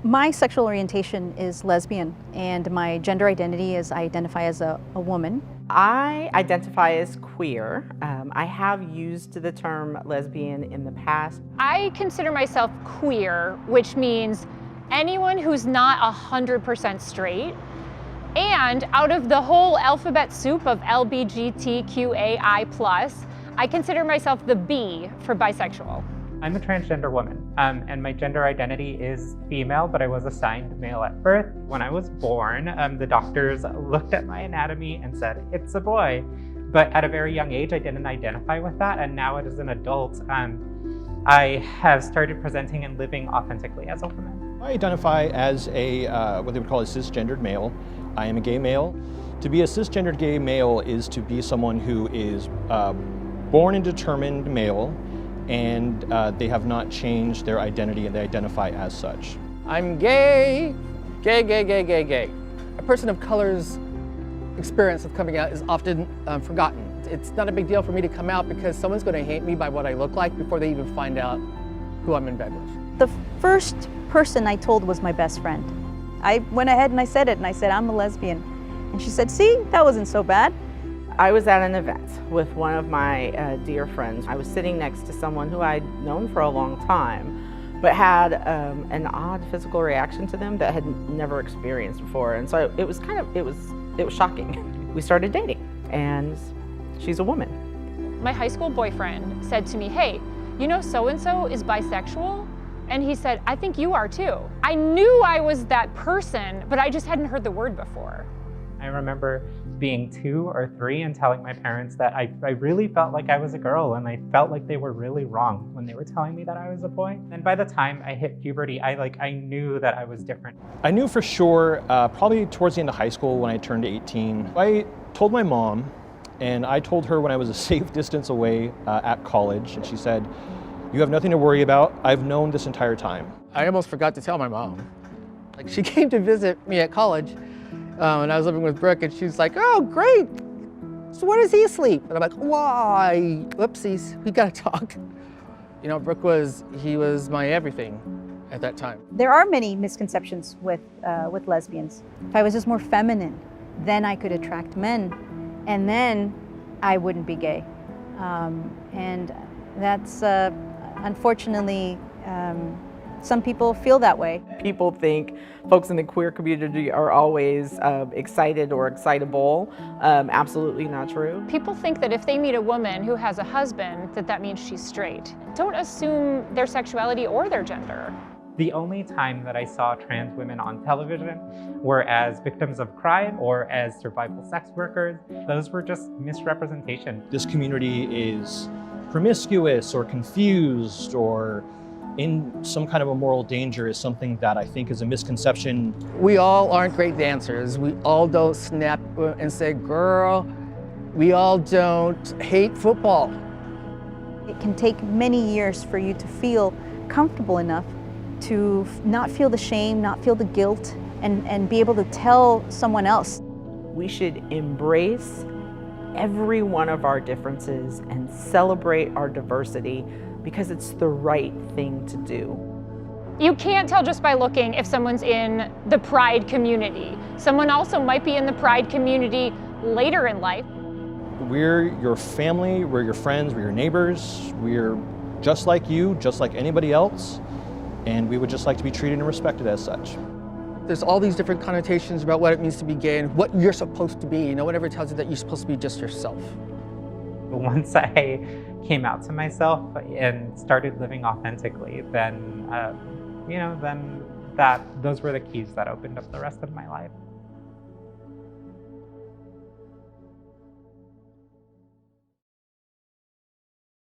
My sexual orientation is lesbian, and my gender identity is I identify as a woman. I identify as queer. I have used the term lesbian in the past. I consider myself queer, which means anyone who's not 100% straight. And out of the whole alphabet soup of LGBTQAI+, I consider myself the B for bisexual. I'm a transgender woman, and my gender identity is female, but I was assigned male at birth. When I was born, the doctors looked at my anatomy and said, it's a boy. But at a very young age, I didn't identify with that, and now as an adult, I have started presenting and living authentically as a woman. I identify as a, what they would call a cisgendered male. I am a gay male. To be a cisgendered gay male is to be someone who is born and determined male, and they have not changed their identity and they identify as such. I'm gay, gay, gay, gay, gay, gay. A person of color's experience of coming out is often forgotten. It's not a big deal for me to come out because someone's going to hate me by what I look like before they even find out who I'm in bed with. The first person I told was my best friend. I went ahead and I said it, and I said, I'm a lesbian. And she said, see, that wasn't so bad. I was at an event with one of my dear friends. I was sitting next to someone who I'd known for a long time, but had an odd physical reaction to them that I had never experienced before. And so it was shocking. We started dating, and she's a woman. My high school boyfriend said to me, hey, you know so-and-so is bisexual? And he said, I think you are too. I knew I was that person, but I just hadn't heard the word before. I remember being 2 or 3 and telling my parents that I really felt like I was a girl, and I felt like they were really wrong when they were telling me that I was a boy. And by the time I hit puberty, I knew that I was different. I knew for sure, probably towards the end of high school when I turned 18. I told my mom, and I told her when I was a safe distance away at college, and she said, you have nothing to worry about. I've known this entire time. I almost forgot to tell my mom. Like, she came to visit me at college, and I was living with Brooke, and she's like, oh, great. So where does he sleep? And I'm like, why? Whoopsies, we gotta talk. You know, Brooke he was my everything at that time. There are many misconceptions with lesbians. If I was just more feminine, then I could attract men, and then I wouldn't be gay. And that's, unfortunately, some people feel that way. People think folks in the queer community are always excited or excitable. Absolutely not true. People think that if they meet a woman who has a husband, that means she's straight. Don't assume their sexuality or their gender. The only time that I saw trans women on television were as victims of crime or as survival sex workers. Those were just misrepresentation. This community is promiscuous or confused or in some kind of a moral danger is something that I think is a misconception. We all aren't great dancers. We all don't snap and say, girl. We all don't hate football. It can take many years for you to feel comfortable enough to not feel the shame, not feel the guilt, and be able to tell someone else. We should embrace every one of our differences and celebrate our diversity because it's the right thing to do. You can't tell just by looking if someone's in the pride community. Someone also might be in the pride community later in life. We're your family, we're your friends, we're your neighbors, we're just like you, just like anybody else, and we would just like to be treated and respected as such. There's all these different connotations about what it means to be gay and what you're supposed to be. No one ever tells you that you're supposed to be just yourself. Once I came out to myself and started living authentically, then, those were the keys that opened up the rest of my life.